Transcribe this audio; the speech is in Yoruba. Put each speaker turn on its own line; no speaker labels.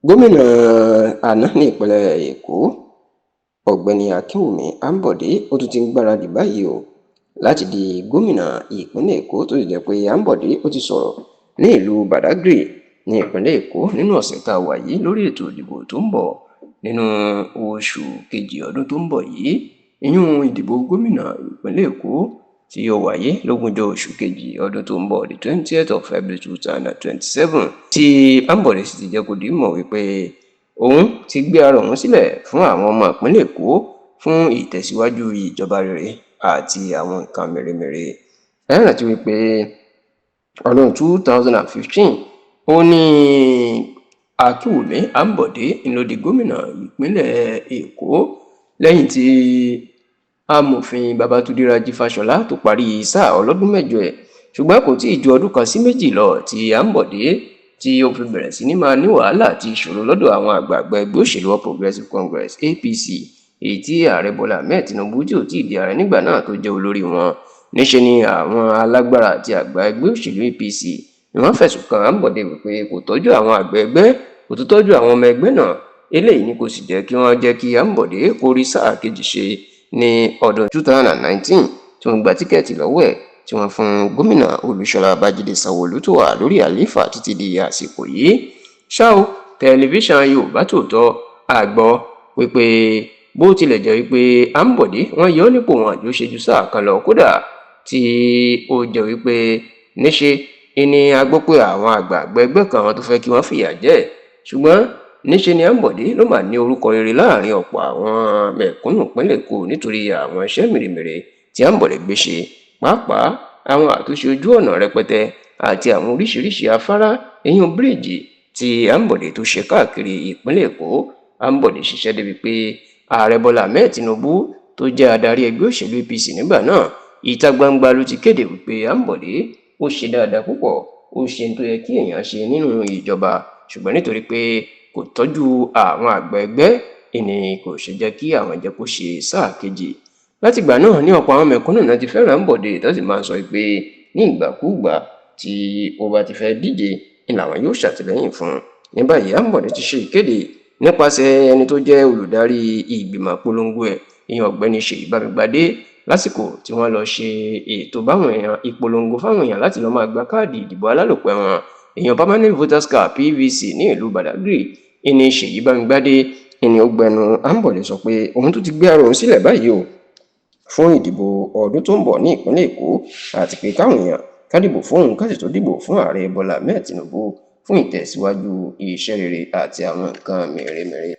Gómìnà àná ní ìpínlẹ̀ Èkó ọ̀gbẹ́ni Akínwùmí Àǹbọ̀dé ó tún ti ń gbáradì báyìí o láti di gómìnà ìpínlẹ̀ Èkó, tó sì jẹ́ pé Àǹbọ̀dé ó ti sọ̀rọ̀ ní ìlú Badagry ní ìpínlẹ̀ Èkó nínú ọ̀sẹ̀ tá a wà yìí lórí ètò ìdìbò tó ń bọ̀ nínú oṣù kejì ọdún tó ń bọ̀ yìí, ìyún ìdìbò gómìnà ìpínlẹ̀ Èkó tí yóò wáyé lógúnjọ́ oṣù kejì ọdún tó ń bọ̀, the 20th of February 2027, tí Àǹbọ̀dé sì ti jẹ́ kó di mọ̀ wípé òun ti gbé ara òun sílẹ̀ fún àwọn ọmọ ìpínlẹ̀ Èkó fún ìtẹ̀síwájú ìjọba rere àti àwọn nǹkan mèremère. Ẹ rántí wípé ọdún 2015 ó ní Akínwùmí Àǹbọ̀dé ló di gómìnà ìpínlẹ̀ Èkó lẹ́yìn tí amòfin Babátúndé Rájí Fáṣọlá tó parí sáà ọlọ́dún mẹ́jọ ẹ̀, ṣùgbọ́n kò tí ì ju ọdún kan sí méjì lọ tí Àǹbọ̀dé tí ó fi bẹ̀rẹ̀ sí ní máa ní wàhálà àti ìṣòro lọ́dọ̀ àwọn àgbààgbà ẹgbẹ́ òṣèlú All Progressives Congress APC, èyí tí ààrẹ Bọ́lá Ahmed Tinubu tí ò tí ì di ààrẹ nígbà náà tó jẹ́ olórí wọn. Níṣe ni àwọn alágbára àti àgbà ẹgbẹ́ òṣèlú APC ni wọ́n fẹ̀sùn kan Àǹbọ̀dé wípé kò tọ́jú àwọn àgbà ẹgbẹ́, kò tún tọ́jú àwọn ọmọ ẹgbẹ́ náà. Eléyìí ni kò sì jẹ́ kí wọ́n jẹ́ kí Àǹbọ̀dé kó rí sáà kejì ṣe ní ọdún 2019 tí wọ́n gba tíkẹ́ẹ̀tì lọ́wọ́ ẹ̀ tí wọ́n fún gómìnà Olúṣọlá Babájídé Sanwó-Olú tó wà lórí àlééfà títí di àsìkò yìí. Ṣá o, tẹlifíṣàn Yorùbá Tòótọ́ a gbọ́ wípé bó tilẹ̀ jẹ́ wípé Àǹbọ̀dé wọ́n yọ ọ́ nípò wọn àjò ṣe ju sáà kan lọ, kódà tí ó jẹ́ wípé níṣe ni a gbọ́ pé àwọn àgbààgbà ẹgbẹ́ kan tó fẹ́ kí wọ́n fìyà jẹ, ṣùgbọ́n níṣe ni Àǹbọ̀dé ló máa ní orúkọ rere láàrin ọ̀pọ̀ àwọn mẹ̀kúnnù ìpínlẹ̀ Èkó nítorí àwọn iṣẹ́ mèremère tí Àǹbọ̀dé gbé ṣe, pàápàá àwọn àtúnṣe ojú ọ̀nà rẹpẹtẹ àti àwọn oríṣiríṣi afárá eyín bíríìjì tí Àǹbọ̀dé tó ṣe káàkiri ìpínlẹ̀ Èkó. Àǹbọ̀dé ṣiṣẹ́ débi pé ààrẹ Bọ́lá Ahmed Tinubu tó jẹ́ adarí ẹgbẹ́ òṣèlú APC nígbà náà, ìta gbangba ló ti kéde wípé Àǹbọ̀dé ó ṣe dáadáa púpọ̀, ó ṣe tó yẹ kí èèyàn ṣe nínú ìjọba, ṣùgbọ́n nítorí pé kò tọ́jú àwọn àgbà ẹgbẹ́ ìní kò ṣe jẹ́ kí àwọn jẹ́ kó ṣe sáà kejì. Látìgbà náà ní ọ̀pọ̀ àwọn mẹ̀kúnnù náà ti fẹ́ràn Àǹbọ̀dé tó sì máa ń sọ pé ní ìgbàkúùgbà tí ó bá ti fẹ́ díje ni làwọn yóò ṣàtìlẹ́yìn fún un. Ní báyìí Àǹbọ̀dé ti ṣe ìkéde nípasẹ̀ ẹni tó jẹ́ olùdarí ìgbìmọ̀ polongo ẹ̀, ìyẹn ọ̀gbẹ́ni Ṣèyí Bámigbádé, lásìkò tí wọ́n lọ ṣe ètò báwọn èèyàn ìpolongo fáwọn èèyàn láti lọ́ọ́ máa gba káàdì ìdìbò alálòpẹ́ wọn, èèyàn permanent voters card PVC ní ìlú Badagry. ìní Ṣèyí Bámigbádé ìní ó gbẹnu Àǹbọ̀dé sọ pé òun tó ti gbé ara òun sílẹ̀ báyìí o fún ìdìbò ọdún tó ń bọ̀ ní ìpínlẹ̀ Èkó, àti pé káwọn èèyàn ká dìbò fóun ká sì tó dìbò fún ààrẹ Bọ́lá Ahmed Tinubu fún ìtẹ̀síwájú iṣẹ́ rere àti àwọn nǹkan mèremère.